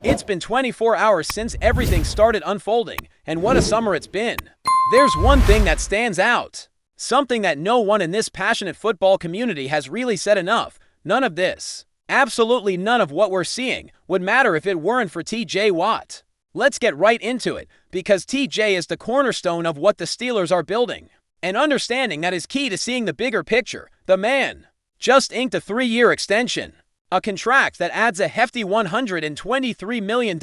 It's been 24 hours since everything started unfolding, and what a summer it's been. There's one thing that stands out. Something that no one in this passionate football community has really said enough. None of this, absolutely none of what we're seeing, would matter if it weren't for TJ Watt. Let's get right into it, because TJ is the cornerstone of what the Steelers are building. An understanding that is key to seeing the bigger picture. The man just inked a 3-year extension. A contract that adds a hefty $123 million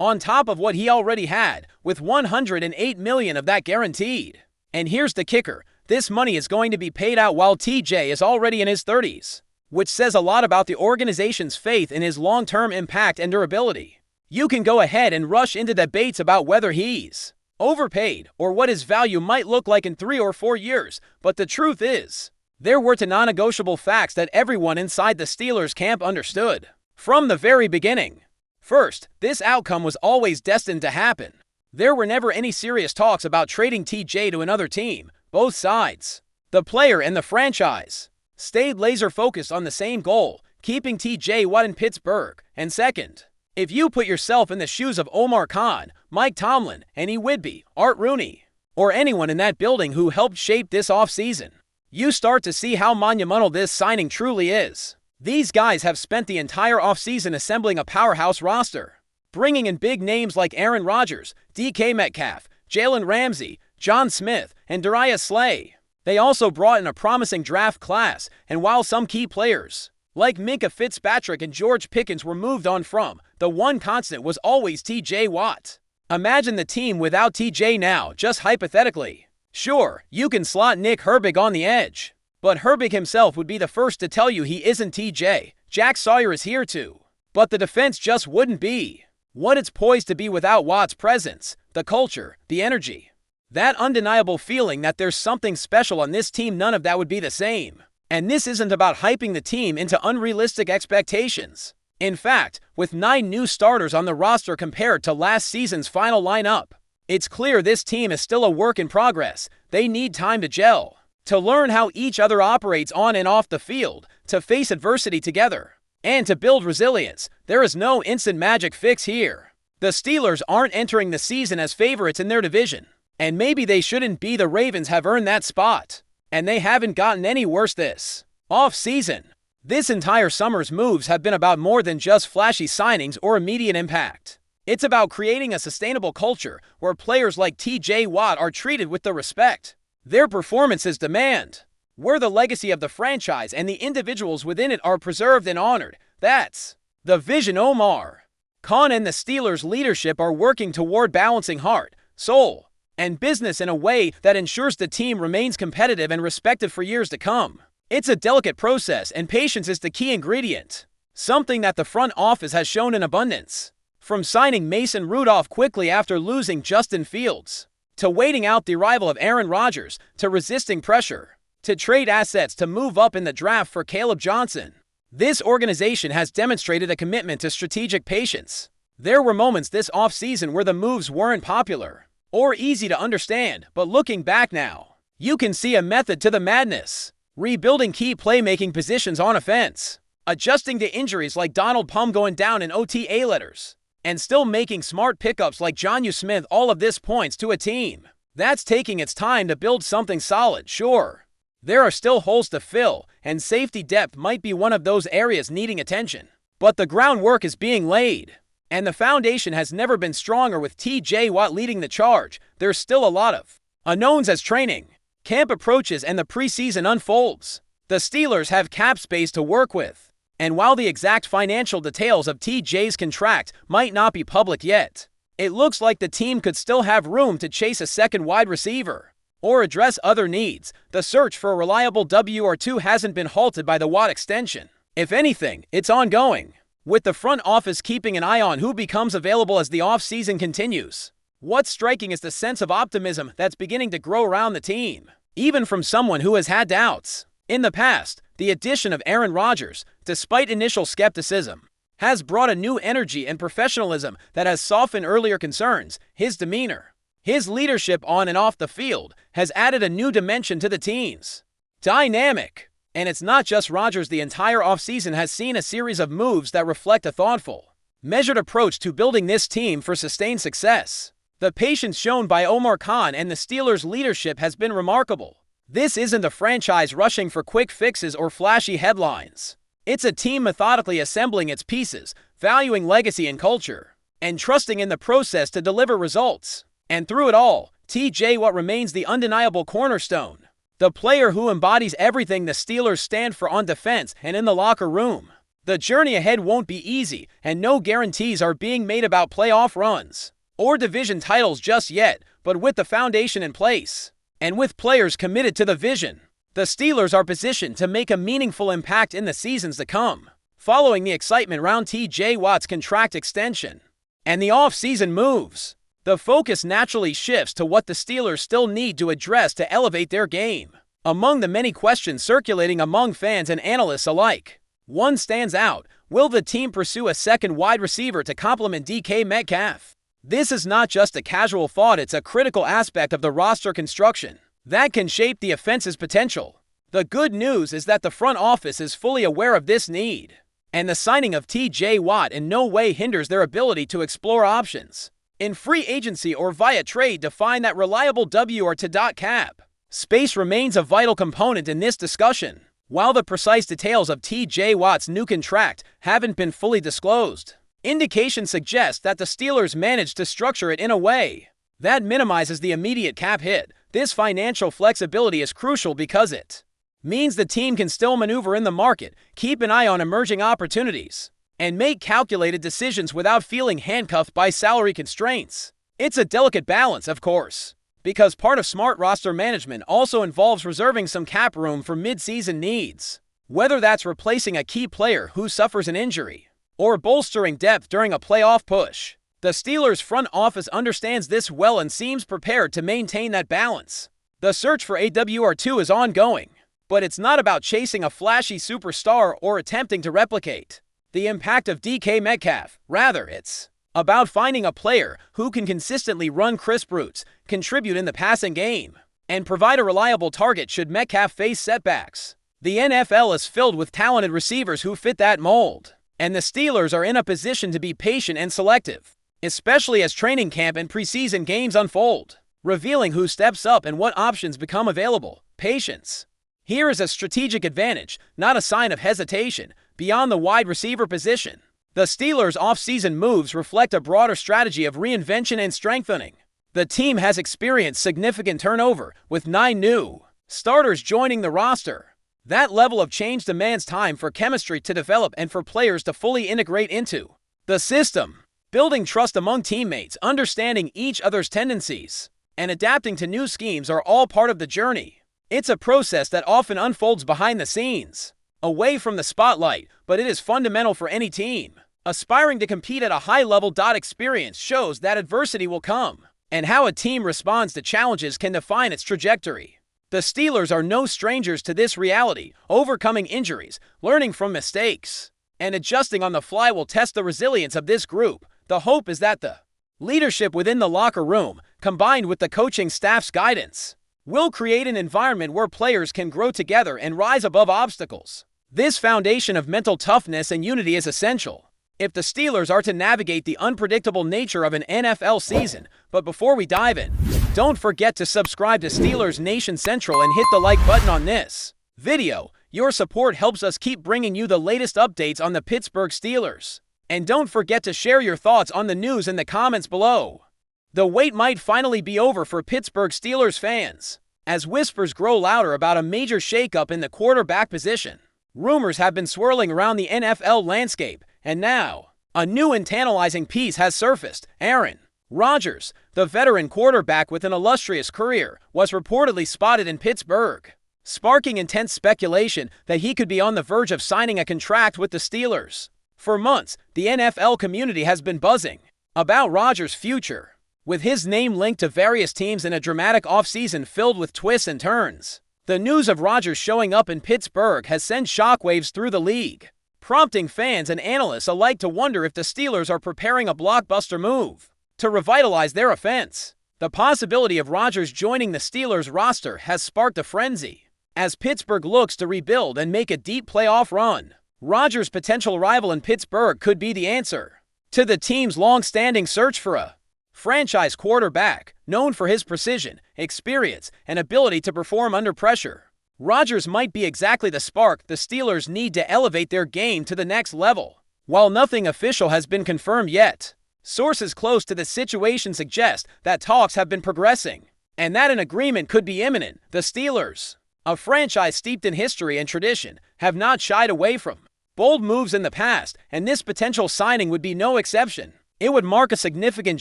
on top of what he already had, with $108 million of that guaranteed. And here's the kicker. This money is going to be paid out while TJ is already in his 30s, which says a lot about the organization's faith in his long-term impact and durability. You can go ahead and rush into debates about whether he's overpaid or what his value might look like in 3 or 4 years, but the truth is, there were two non-negotiable facts that everyone inside the Steelers camp understood from the very beginning. First, this outcome was always destined to happen. There were never any serious talks about trading TJ to another team. Both sides, the player and the franchise, stayed laser-focused on the same goal, keeping TJ Watt in Pittsburgh. And second, if you put yourself in the shoes of Omar Khan, Mike Tomlin, Andy Whitby, Art Rooney, or anyone in that building who helped shape this offseason, you start to see how monumental this signing truly is. These guys have spent the entire offseason assembling a powerhouse roster, bringing in big names like Aaron Rodgers, DK Metcalf, Jalen Ramsey, John Smith, and Darius Slay. They also brought in a promising draft class, and while some key players, like Minkah Fitzpatrick and George Pickens, were moved on from, the one constant was always TJ Watt. Imagine the team without TJ now, just hypothetically. Sure, you can slot Nick Herbig on the edge, but Herbig himself would be the first to tell you he isn't TJ. Jack Sawyer is here too, but the defense just wouldn't be what it's poised to be without Watt's presence, the culture, the energy. That undeniable feeling that there's something special on this team, none of that would be the same. And this isn't about hyping the team into unrealistic expectations. In fact, with 9 new starters on the roster compared to last season's final lineup, it's clear this team is still a work in progress. They need time to gel, to learn how each other operates on and off the field, to face adversity together, and to build resilience. There is no instant magic fix here. The Steelers aren't entering the season as favorites in their division, and maybe they shouldn't be. The Ravens have earned that spot, and they haven't gotten any worse this off-season. This entire summer's moves have been about more than just flashy signings or immediate impact. It's about creating a sustainable culture where players like TJ Watt are treated with the respect their performances demand, where the legacy of the franchise and the individuals within it are preserved and honored. That's the vision Omar Khan and the Steelers leadership are working toward, balancing heart, soul, and business in a way that ensures the team remains competitive and respected for years to come. It's a delicate process, and patience is the key ingredient, something that the front office has shown in abundance. From signing Mason Rudolph quickly after losing Justin Fields, to waiting out the arrival of Aaron Rodgers, to resisting pressure, to trade assets to move up in the draft for Caleb Johnson, this organization has demonstrated a commitment to strategic patience. There were moments this offseason where the moves weren't popular or easy to understand, but looking back now, you can see a method to the madness. Rebuilding key playmaking positions on offense, adjusting to injuries like Donald Plum going down in OTA letters, and still making smart pickups like Jonnu Smith. All of this points to a team that's taking its time to build something solid. Sure, there are still holes to fill, and safety depth might be one of those areas needing attention. But the groundwork is being laid, and the foundation has never been stronger with TJ Watt leading the charge. There's still a lot of unknowns as training camp approaches and the preseason unfolds. The Steelers have cap space to work with, and while the exact financial details of TJ's contract might not be public yet, it looks like the team could still have room to chase a second wide receiver or address other needs. The search for a reliable WR2 hasn't been halted by the Watt extension. If anything, it's ongoing, with the front office keeping an eye on who becomes available as the offseason continues. What's striking is the sense of optimism that's beginning to grow around the team, even from someone who has had doubts. In the past, the addition of Aaron Rodgers, despite initial skepticism, has brought a new energy and professionalism that has softened earlier concerns. His demeanor, his leadership on and off the field, has added a new dimension to the team's dynamic. And it's not just Rodgers. The entire offseason has seen a series of moves that reflect a thoughtful measured approach to building this team for sustained success. The patience shown by Omar Khan and the Steelers' leadership has been remarkable. This isn't a franchise rushing for quick fixes or flashy headlines. It's a team methodically assembling its pieces, valuing legacy and culture, and trusting in the process to deliver results. And through it all, TJ Watt remains the undeniable cornerstone, the player who embodies everything the Steelers stand for on defense and in the locker room. The journey ahead won't be easy, and no guarantees are being made about playoff runs or division titles just yet, but with the foundation in place, and with players committed to the vision, the Steelers are positioned to make a meaningful impact in the seasons to come. Following the excitement around TJ Watt's contract extension and the off-season moves, the focus naturally shifts to what the Steelers still need to address to elevate their game. Among the many questions circulating among fans and analysts alike, one stands out: will the team pursue a second wide receiver to complement DK Metcalf? This is not just a casual thought, it's a critical aspect of the roster construction that can shape the offense's potential. The good news is that the front office is fully aware of this need, and the signing of TJ Watt in no way hinders their ability to explore options in free agency or via trade to find that reliable W or to cap space remains a vital component in this discussion. While the precise details of TJ Watt's new contract haven't been fully disclosed, indications suggest that the Steelers managed to structure it in a way that minimizes the immediate cap hit. This financial flexibility is crucial because it means the team can still maneuver in the market, keep an eye on emerging opportunities, and make calculated decisions without feeling handcuffed by salary constraints. It's a delicate balance, of course, because part of smart roster management also involves reserving some cap room for mid-season needs, whether that's replacing a key player who suffers an injury or bolstering depth during a playoff push. The Steelers' front office understands this well and seems prepared to maintain that balance. The search for a WR2 is ongoing, but it's not about chasing a flashy superstar or attempting to replicate the impact of DK Metcalf. Rather, it's about finding a player who can consistently run crisp routes, contribute in the passing game, and provide a reliable target should Metcalf face setbacks. The NFL is filled with talented receivers who fit that mold, and the Steelers are in a position to be patient and selective, especially as training camp and preseason games unfold, revealing who steps up and what options become available. Patience here is a strategic advantage, not a sign of hesitation. Beyond the wide receiver position, the Steelers' off-season moves reflect a broader strategy of reinvention and strengthening. The team has experienced significant turnover, with 9 new starters joining the roster. That level of change demands time for chemistry to develop and for players to fully integrate into the system. Building trust among teammates, understanding each other's tendencies, and adapting to new schemes are all part of the journey. It's a process that often unfolds behind the scenes, away from the spotlight, but it is fundamental for any team aspiring to compete at a high level. Experience shows that adversity will come, and how a team responds to challenges can define its trajectory. The Steelers are no strangers to this reality. Overcoming injuries, learning from mistakes, and adjusting on the fly will test the resilience of this group. The hope is that the leadership within the locker room, combined with the coaching staff's guidance, will create an environment where players can grow together and rise above obstacles. This foundation of mental toughness and unity is essential if the Steelers are to navigate the unpredictable nature of an NFL season. But before we dive in, don't forget to subscribe to Steelers Nation Central and hit the like button on this video. Your support helps us keep bringing you the latest updates on the Pittsburgh Steelers. And don't forget to share your thoughts on the news in the comments below. The wait might finally be over for Pittsburgh Steelers fans, as whispers grow louder about a major shakeup in the quarterback position. Rumors have been swirling around the NFL landscape, and now a new and tantalizing piece has surfaced. Aaron Rodgers, the veteran quarterback with an illustrious career, was reportedly spotted in Pittsburgh, sparking intense speculation that he could be on the verge of signing a contract with the Steelers. For months, the NFL community has been buzzing about Rodgers' future, with his name linked to various teams in a dramatic offseason filled with twists and turns. The news of Rodgers showing up in Pittsburgh has sent shockwaves through the league, prompting fans and analysts alike to wonder if the Steelers are preparing a blockbuster move to revitalize their offense. The possibility of Rodgers joining the Steelers roster has sparked a frenzy as Pittsburgh looks to rebuild and make a deep playoff run. Rodgers' potential rival in Pittsburgh could be the answer to the team's long-standing search for a franchise quarterback known for his precision, experience, and ability to perform under pressure. Rodgers might be exactly the spark the Steelers need to elevate their game to the next level. While nothing official has been confirmed yet, sources close to the situation suggest that talks have been progressing, and that an agreement could be imminent. The Steelers, a franchise steeped in history and tradition, have not shied away from bold moves in the past, and this potential signing would be no exception. It would mark a significant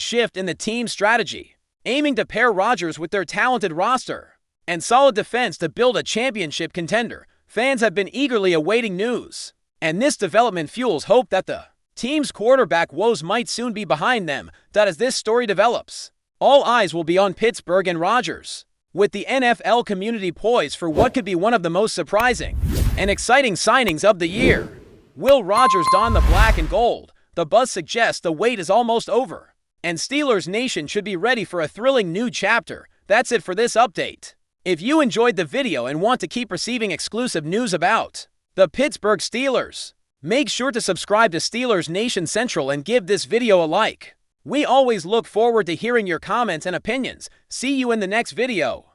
shift in the team's strategy, aiming to pair Rodgers with their talented roster and solid defense to build a championship contender. Fans have been eagerly awaiting news, and this development fuels hope that the team's quarterback woes might soon be behind them. That as this story develops, all eyes will be on Pittsburgh and Rodgers, with the NFL community poised for what could be one of the most surprising and exciting signings of the year. Will Rodgers don the black and gold? The buzz suggests the wait is almost over, and Steelers Nation should be ready for a thrilling new chapter. That's it for this update. If you enjoyed the video and want to keep receiving exclusive news about the Pittsburgh Steelers, make sure to subscribe to Steelers Nation Central and give this video a like. We always look forward to hearing your comments and opinions. See you in the next video.